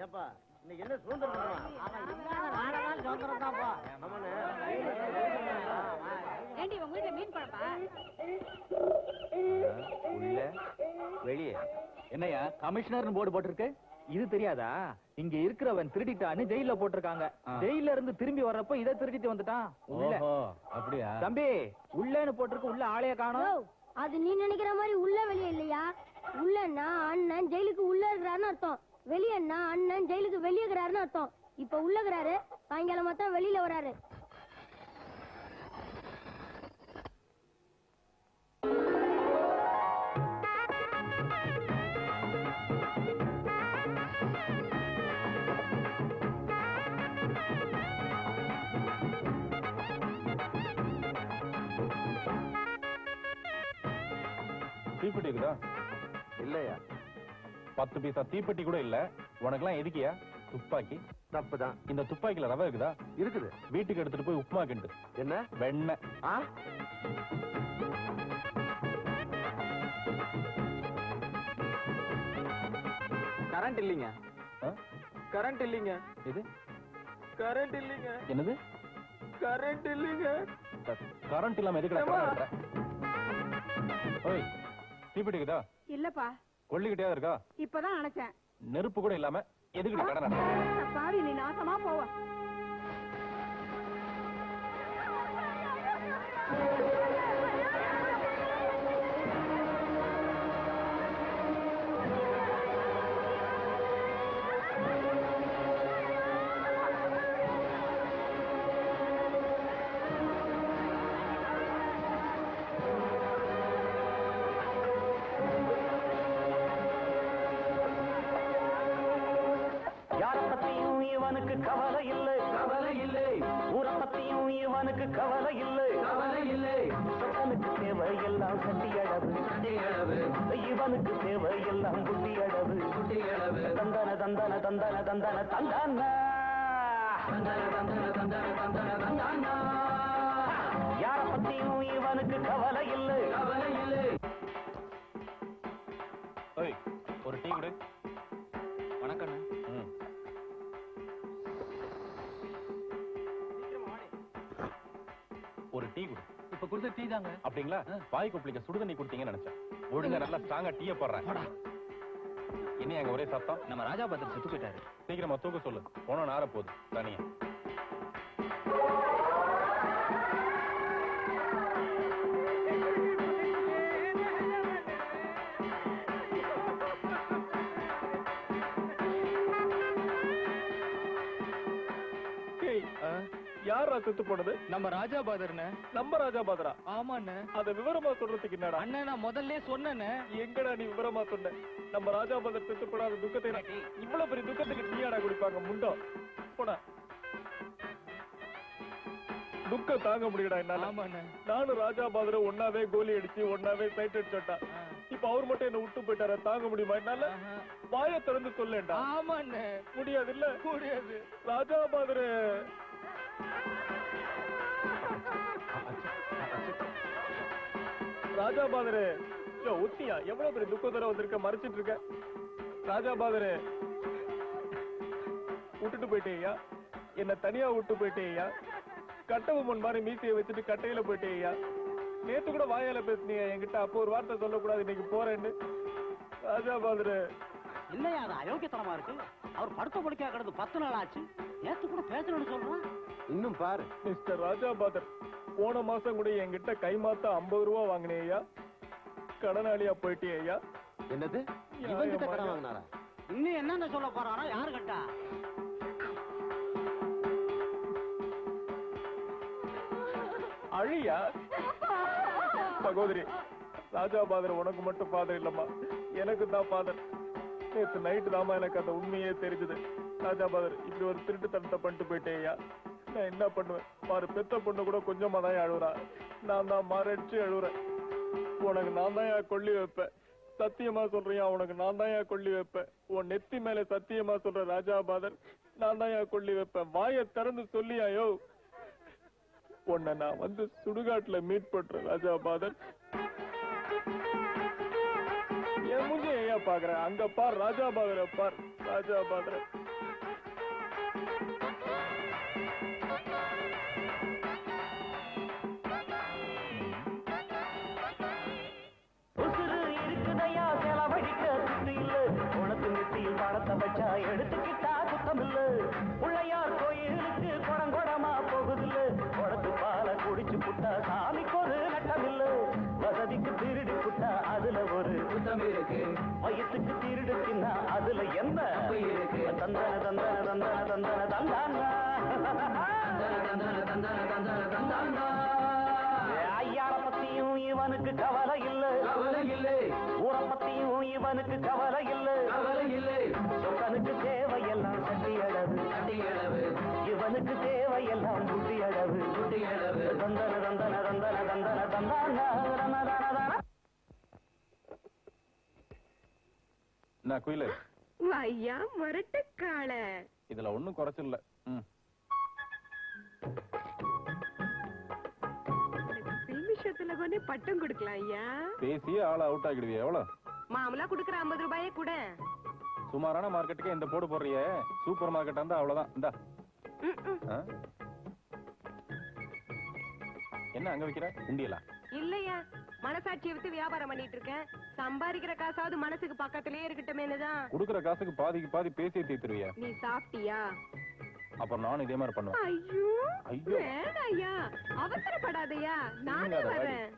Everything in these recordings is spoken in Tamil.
ஏப்பா இன்னைக்கு என்ன சுதந்திரம்? ஏண்டி உங்க வீட்டுல மீன் குழம்பா? உள்ள வெளியே என்னையா கமிஷனர் போர்டு போட்டிருக்கு? இது தெரியாதா? இங்க இருக்கிறவன் திருடிட்டான்னு ஜெயில போட்டிருக்காங்க. ஜெயில இருந்து திரும்பி வர்றப்ப இதை திருடிட்டு வந்துட்டான். அப்படியா தம்பி? உள்ளேன்னு போட்டிருக்கு, உள்ள ஆளைய காணோம். அது நீ நினைக்கிற மாதிரி உள்ள வெளியே இல்லையா? உள்ளன்னா அண்ணன் ஜெயிலுக்கு உள்ள இருக்கிறாருன்னு அர்த்தம், வெளியன்னா அண்ணன் ஜெயிலுக்கு வெளியே இருக்கிறாருன்னு அர்த்தம். இப்ப உள்ள இருக்கிறாரு, சாயங்காலம் மாத்திரம் வெளியில வராரு. தீப்பெட்டி இருக்குதா? இல்லையா? 10 பைசா தீப்பெட்டி கூட இல்ல. உனக்கெல்லாம் எதுக்கியா துப்பாக்கி? தப்புதான். இந்த துப்பாக்கில ரவை இருக்குதா? இருக்குது. வீட்டுக்கு எடுத்துட்டு போய் உப்புமா கிண்டு. என்ன வெண்ணெய்? கரண்ட் இல்லைங்க. கரண்ட் இல்லைங்க. இது கரண்ட் இல்லைங்க. என்னது? கரண்ட் இல்லைங்க. கரண்ட் இல்லாம எதுக்கு? ஓய், தீப்பெட்டி இருக்குதா? இல்லப்பா. கொள்ளிக்கிட்டே இருக்கா? இப்பதான் அணைச்சேன். நெருப்பு கூட இல்லாம எதுக்கு கடன்? பாவி, நீ நாசமா போவ. கவலை இல்லை, கவலை இல்லை. ஊரை பத்தியும் இவனுக்கு கவலை இல்லை, கவலை இல்லை. சொத்தனுக்கு தேவையெல்லாம் சட்டியளவு, சட்டியளவு. இவனுக்கு தேவையெல்லாம் குட்டியளவு, குட்டியளவு. தந்தன தந்தன தந்தன தந்தன தந்தான, தந்தன தந்தன தந்தன தந்தன தந்தான. யாரை பத்தியும் இவனுக்கு கவலை இல்லை, கவலை இல்லை. ஓய், ஒரு டீ கொடு. வணக்கம். ஒரு டீ கொடு. இப்ப கொடுத்த டீ தாங்க. அப்படிங்களா? வாய் கொப்பளிக்க சுடுதண்ணி கொடுத்தீங்கன்னு நினைச்சேன். ஒழுங்கா நல்லா ஸ்ட்ராங்கா டீய போடுறேன். என்ன அங்க ஒரே சத்தம்? நம்ம ராஜாபத்திரம் செத்து போயிட்டாரு. சீக்கிரமா தூக்க சொல்லு. போன நார போகுது தனியா. யாரா செத்து போனது? நம்ம ராஜாபாதர்னே. நம்ம ராஜாபாதரா? ஆமாண்ணே. அத விவரமா சொல்றதுக்கு என்னடா? அண்ணே, நான் முதல்ல சொன்னேனே. எங்கடா நீ விவரமா சொன்ன? நம்ம ராஜாபாதர் செத்து போடாத துக்கத்தை இவ்வளவு பெரிய துக்கத்துக்கு டீயாடா குடிப்பாங்க முண்டோ? போடா. துக்கம் தாங்க முடியடா என்னால. ஆமாண்ணே. நானும் ராஜாபாதரை ஒன்னாவே கோலி அடிச்சு ஒன்னாவே சைட் அடிச்சோட்டா. இப்ப அவர் மட்டும் என்ன விட்டு போயிட்டார. தாங்க முடியுமா என்னால? வாய திறந்து சொல்லேன்டா. ஆமாண்ணே. முடியாது இல்ல? முடியாது. ராஜாபாதரு ராஜாபாதரு உத்தியா எவ்வளவு பெரிய துக்கத்தோட வந்திருக்க, மறைச்சிட்டு இருக்க. ராஜாபாதரு விட்டுட்டு போயிட்டேயா, என்ன தனியா விட்டு போயிட்டேயா. கட்டவு முன் மாதிரி மீசையை வச்சுட்டு கட்டையில போயிட்டேயா. நேத்து கூட வாயால பேசுனீங்க என்கிட்ட, அப்போ ஒரு வார்த்தை சொல்லக்கூடாது இன்னைக்கு போறேன்னு. ராஜாபாதரு இல்லையா, அது அயோக்கியத்தனமா இருக்கு. அவர் படுத்த படுக்கையா கிடந்து 10 நாள் ஆச்சு. நேத்து கூட பேசணும்னு சொல்றான். இன்னும் பாரு. மிஸ்டர் ராஜாபாதர், போன மாசம் கூட என்கிட்ட கைமாத்த 50 ரூபா வாங்கினேயா. கடனாளியா போயிட்டேயா. என்னது? இவன்கிட்ட கடன் வாங்கினாரா? இன்னும் என்னன்னு சொல்ல போறாரா? யாரு கட்டா? அழியா சகோதரி, ராஜாபாதர் உனக்கு மட்டும் ஃபாதர் இல்லம்மா, எனக்கு தான் ஃபாதர். நேற்று நைட்டு தாமா எனக்கு அந்த உண்மையே தெரிஞ்சது. ராஜாபாதர் இப்படி ஒரு திருட்டுத்தனத்தை பண்ணிட்டு போயிட்டேயா. நான் என்ன பண்ணுவேன் பாரு. பெத்த பொண்ணு கூட கொஞ்சமா தான் அழுவுறா. நான் தான் மறைச்சு அழுவுறேன். உனக்கு நான் தான் கொல்லி வைப்பேன். சத்தியமா சொல்றியா? உனக்கு நான் தான் கொல்லி வைப்பேன். உன் நெத்தி மேல சத்தியமா சொல்ற ராஜாபாதர், நான் தான் கொல்லி வைப்பேன். வாயை திறந்து சொல்லியாயோ. உன்னை நான் வந்து சுடுகாட்டுல மீட் பண்றேன் ராஜாபாதர். என் மூஞ்சி ஏன் பாக்குறேன்? அங்க பார் ராஜாபாதரை பார். ராஜாபாதரை சாமிக்கு ஒரு நட்டம் இல்ல வசதிக்கு திருடி புட்டா அதுல ஒரு குத்தம் இருக்கு வயசுக்கு திருடு தின்னா அதுல என்ன இருக்கு தந்தன தந்தன தந்தன தந்தன தந்தானா ஐயார பத்தியும் இவனுக்கு கவலை இல்லை ஊரை பத்தியும் இவனுக்கு கவலை இல்லை சொக்கனுக்கு தேவையெல்லாம் சட்டி அளவு இவனுக்கு தேவையெல்லாம் குட்டி அளவு தந்தன தந்தன தந்தன தந்தன தந்தானா நான் குயில ஐயா முரட்டுக்கால இதுல ஒண்ணும் குறைச்சில்ல விஷயத்துல கொஞ்சம் பட்டம் கொடுக்கலாம் ஐயா பேசியே ஆளை அவுட் ஆகிடுவியா எவ்வளவு மாமலா குடுக்கற 50 ரூபாயே கூட சுமாரான மார்க்கெட்டுக்கு இந்த போடு போடுறியே சூப்பர் மார்க்கெட் இருந்தா அவ்வளவுதான் இந்தா என்ன அங்க வைக்கிற உண்டியலா இல்லையா மனசாட்சியை வித்து வியாபாரம் பண்ணிட்டு இருக்கேன் சம்பாதிக்கிற காசாவது மனசுக்கு பக்கத்திலேயே இருக்கட்டுமேனுதான் குடுக்கற காசுக்கு பாதிக்கு பாதி பேசியே தீர்த்துருவியா நீ சாப்பிட்டியா அப்புறம் நானும் இதே மாதிரி பண்ணுவேன் ஐயோ ஐயோ வேணாம் ஐயா அவசரப்படாதயா நானே வரேன்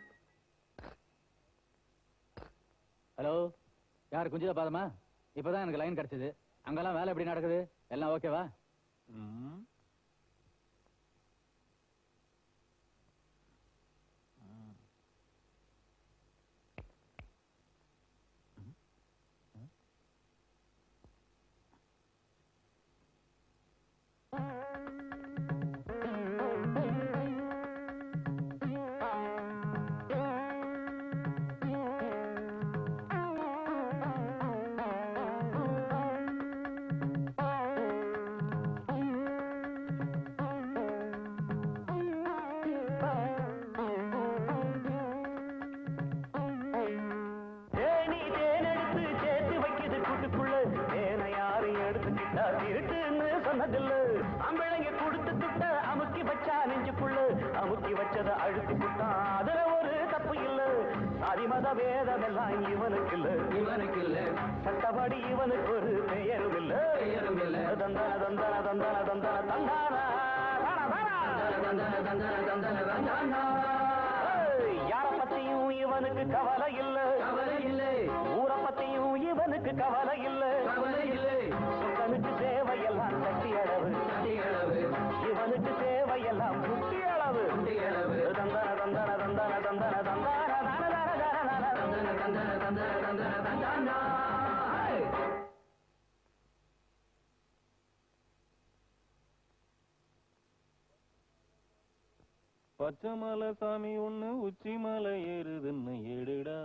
ஹலோ யார் குஞ்சித பாதமா இப்பதான் எனக்கு லைன் கிடைச்சது அங்கெல்லாம் வேலை எப்படி நடக்குது எல்லாம் ஓகேவா அமுக்கி வச்சத அழுத்தி புட்டான் அதுல ஒரு தப்பு இல்ல சாதிமத வேதம் எல்லாம் இவனுக்கு இல்ல சட்டப்படி இவனுக்கு ஒரு பெயரும் இல்ல தந்தன தந்தன தந்தன தந்தன தந்தானா யார பத்தியும் இவனுக்கு கவலை இல்ல ஊரை பத்தியும் இவனுக்கு கவலை இல்ல சுத்தனுக்கு தேவையெல்லாம் சட்டி அளவு இவனுக்கு தேவையெல்லாம் குட்டி அளவு தந்தன தந்தன தந்தன தந்தன தந்தானா பச்சை மலை சாமி ஒண்ணு உச்சி மலை ஏறுதுன்னு எடுடா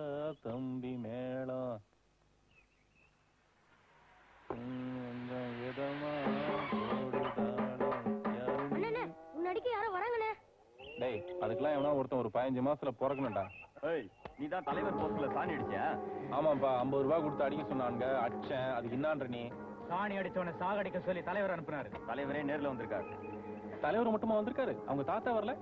தம்பி மேளம் டேய் அதுக்கெல்லாம் எவனா ஒருத்தன் ஒரு 15 மாசத்துல பிறக்கணும்டா. நீ தான் தலைவர் போஸ்ட்ல சாணி அடிச்ச? ஆமாப்பா, 50 ரூபாய் கொடுத்து அடிக்க சொன்னாங்க, அடிச்சேன். அதுக்கு என்னான்ற நீ? சாணி அடிச்சவன சாகடிக்க சொல்லி தலைவர் அனுப்புனாரு. தலைவரே நேர்ல வந்திருக்காரு. தலைவர் மட்டுமா வந்திருக்காரு? அவங்க தாத்தா வரல?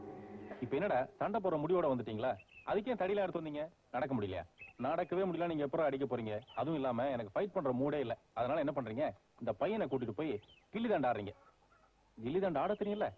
இப்ப என்னடா சண்டை போற முடிவோட வந்துட்டீங்களா? அதுக்கே தடியில எடுத்து வந்தீங்க? நடக்க முடியலையா? நடக்கவே முடியல, நீங்க எப்பறம் அடிக்க போறீங்க? அதுவும் இல்லாம எனக்கு ஃபைட் பண்ற மூடே இல்ல. அதனால என்ன பண்றீங்க, இந்த பையனை கூட்டிட்டு போய் கில்லி தாண்டா ஆடுறீங்க. கில்லி தாண்டா ஆட தெரியல?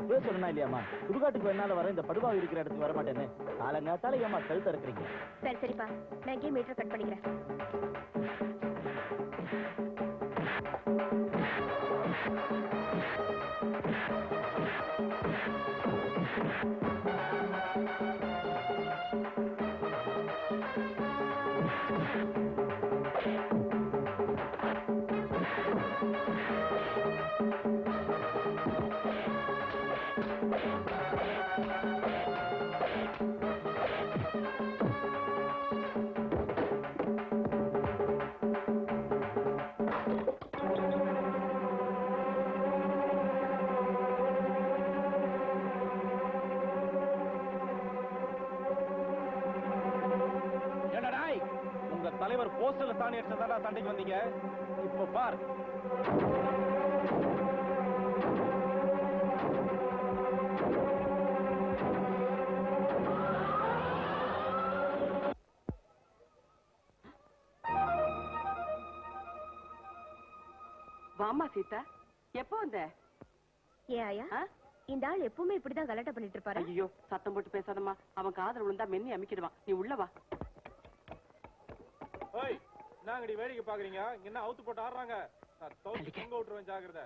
அப்பவே சொல்லணும் இல்லையாம்மா, சுடுகாட்டுக்கு வேணால வர இந்த படுபாவி இருக்கிற இடத்துக்கு வர மாட்டேன்னு. காலங்காத்தால ஏமா கழுத்த இருக்கிறீங்க? சரி சரிப்பா, நான் இங்கே மீட்டர் கட் பண்ணிக்கிறேன். உங்க தலைவர் போஸ்டர்ல சாணி அடிச்சதாடா சண்டைக்கு வந்தீங்க. இப்போ பார். வாமா சீதா, எப்போ வந்த? ஏன் ஆயா, இந்த ஆள் எப்பவுமே இப்படிதான் கலாட்டா பண்ணிட்டு இருப்பாரு. ஐயோ, சத்தம் போட்டு பேசாதம்மா, அவன் காதல் விழுந்தா மென்னி அமைக்கிடுவான். நீ உள்ள வா. ஓய், நாங்கடி வேடிக்கை பாக்குறீங்க? என்ன அவுத்து போட்டு ஆடுறாங்க? நான் தோத்து தொங்க விட்டுருவேன், ஜாக்கிரதை.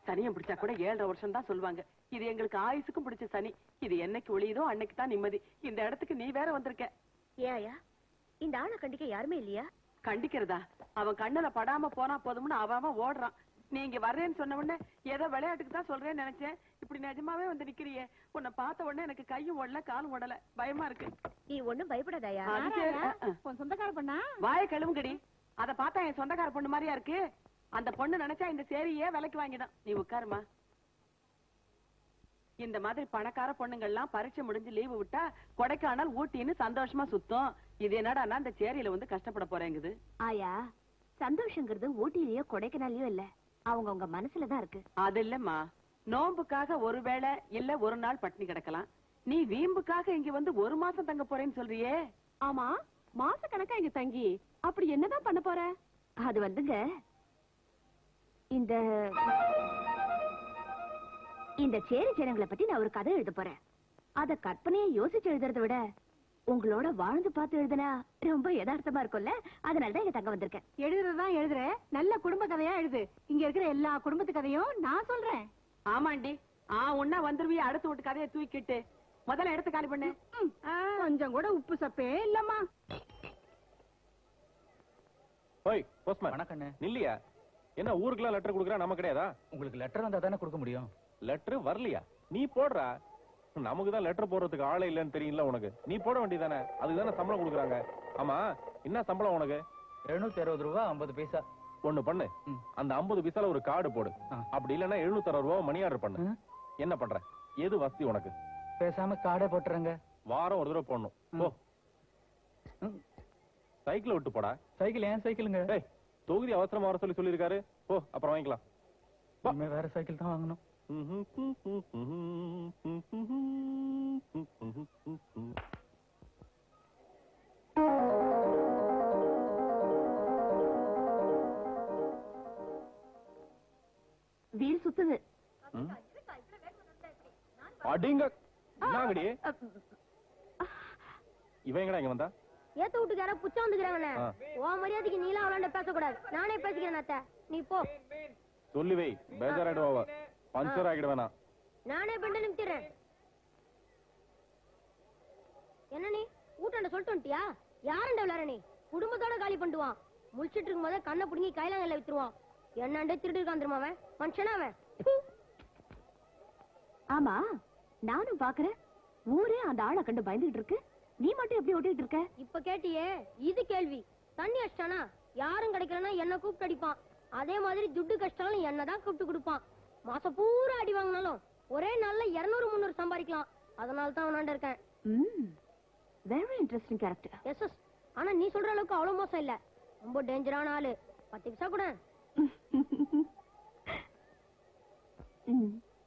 சனியம் பிடிச்சா கூட 7.5 வருஷம் தான் சொல்லுவாங்க. இது எங்களுக்கு ஆயுசுக்கும் பிடிச்ச சனி. இது என்னைக்கு ஒளியுதோ அன்னைக்கு தான் நிம்மதி. இந்த இடத்துக்கு நீ வேற வந்திருக்க. ஏன் ஆயா, இந்த ஆளை கண்டிக்க யாருமே இல்லையா? கண்டிக்கிறதா? அவன் கண்ணுல படாம போனா போதும்னு அவன் ஓடுறான். நீ இங்க வர்றேன்னு சொன்ன உடனே ஏதோ விளையாட்டுக்கு தான் சொல்றேன்னு நினைச்சேன். இப்படி நிஜமாவே வந்து நிக்கிறியே. உன்னை பார்த்த உடனே எனக்கு கையும் ஓடல காலும் ஓடல, பயமா இருக்கு. நீ ஒண்ணும் பயப்படாதயா. சொந்தக்கார பண்ணா வாய கழுவுங்கடி. அத பார்த்தா என் சொந்தக்கார பொண்ணு மாதிரியா இருக்கு. அந்த பொண்ணு நினைச்சா இந்த சேரியே விலைக்கு வாங்கிடும். நீ உட்காருமா. இந்த மாதிரி பணக்கார பொண்ணுங்கள்லாம் பரீட்சை முடிஞ்சு லீவு விட்டா கொடைக்கானல் ஊட்டின்னு சந்தோஷமா சுத்தம். இது என்னடான்னா இந்த சேரியில வந்து கஷ்டப்பட போறேங்குது. ஆயா, சந்தோஷங்கிறது ஊட்டிலயோ கொடைக்கானல்லயோ இல்ல, அவங்க உங்க மனசுலதான் இருக்கு. அது இல்லம்மா, நோம்புக்காக ஒரு வேளை இல்ல ஒரு நாள் பட்டினி கிடக்கலாம். நீ வீம்புக்காக இங்க வந்து 1 மாசம் தங்க போறேன்னு சொல்றியே. ஆமா, மாச கணக்கா இங்க தங்கி அப்படி என்னதான் பண்ண போற? அது வந்துங்க, இந்த சேரி ஜனங்களை பத்தி நான் ஒரு கதை எழுத போறேன். அத கற்பனையை யோசிச்சு எழுதுறத விட உங்களோட வாழ்ந்து பார்த்து எழுதுனா ரொம்ப யதார்த்தமா இருக்கும்ல, அதனாலதான் இங்க தங்க வந்திருக்கேன். எழுதுறதுதான் எழுதுற, நல்ல குடும்ப கதையா எழுது. இங்க இருக்கிற எல்லா குடும்பத்து கதையும் நான் சொல்றேன். ஆமாண்டி, உன்ன வந்துருவிய அடுத்த வீட்டு கதையை தூக்கிட்டு முதல்ல எடுத்து காலி பண்ணு. கொஞ்சம் கூட உப்பு சப்பே இல்லம்மா. ஓய் போஸ்ட்மேன், வணக்கண்ணே. நில்லையா? என்ன ஊருக்குலாம் லெட்டர் கொடுக்குறா, நம்ம கிடையாதா? உங்களுக்கு லெட்டர் வந்தா தானே கொடுக்க முடியும். லெட்டர் வரலையா? நீ போடுறா. நமக்கு தான் லெட்டர் போடுறதுக்கு ஆளே இல்லன்னு தெரியல உனக்கு. நீ போட வேண்டியதானே? அதுக்கு தானே சம்பளம் கொடுக்குறாங்க. ஆமா, என்ன சம்பளம் உனக்கு? 760 ரூபா 50 பைசா. ஒண்ணு பண்ணு, அந்த 50 பைசால ஒரு கார்டு போடு. அப்படி இல்லன்னா 760 ரூபா மணி ஆர்டர் பண்ணு. என்ன பண்ற? எது வசதி உனக்கு? பேசாம கார்டே போட்டுறங்க. வாரம் ஒரு தடவை போடணும். போ. சைக்கிள் விட்டு போடா. சைக்கிள் ஏன் சைக்கிளுங்க? டேய், தொகுதி அவசரமா வர சொல்லிருக்காரு. போ, அப்புறம் வாங்கிக்கலாம். வேற சைக்கிள் தான் வாங்கணும். வீல் சுத்துது. அடிங்க. என்னங்கடி இவங்கடா இங்க வந்தா? ஏத்த வீட்டுக்கார புச்சா வந்துக்கிறாங்கண்ணே. ஓ மரியாதைக்கு நீலாம் அவளாண்ட பேசக்கூடாது. நானே பேசிக்கிறேன் அத்தை, நீ போ. சொல்லி வை, பேஜாராயிடுவா. பஞ்சர் ஆகிட வேணாம். நானே பண்ண நிமித்திடுறேன். என்ன நீ ஊட்டாண்ட சொல்லிட்டு வந்துட்டியா? யாருண்ட விளையாட நீ? குடும்பத்தோட காலி பண்ணுவான். முழிச்சிட்டு இருக்கும் போதே கண்ணை புடுங்கி கையில வித்துருவான். என்னண்டே திருட்டு இருக்கான் தெரியுமா அவன்? மனுஷனா அவன்? ஆமா, நானும் பாக்குறேன். ஊரே அந்த ஆளை கண்டு பயந்துகிட்டு இருக்கு. நீ மட்டும் எப்படி ஓட்டிட்டு இருக்க? இப்ப கேட்டியே, இது கேள்வி. தண்ணி அடிச்சானா யாரும் கிடைக்கலன்னா என்ன கூப்பிட்டு அடிப்பான். அதே மாதிரி துட்டு கஷ்டம் என்னதான் கூப்பிட்டு கொடுப்பான். மாசம் பூரா அடி வாங்கினாலும் ஒரே நாள்ல 200-300 சம்பாதிக்கலாம். அதனால தான் அவனாண்ட இருக்கேன். Very interesting character. Yes yes. ஆனா நீ சொல்ற அளவுக்கு அவ்வளவு மோசம் இல்ல. ரொம்ப டேஞ்சரான ஆளு. 10 பைசா கூட.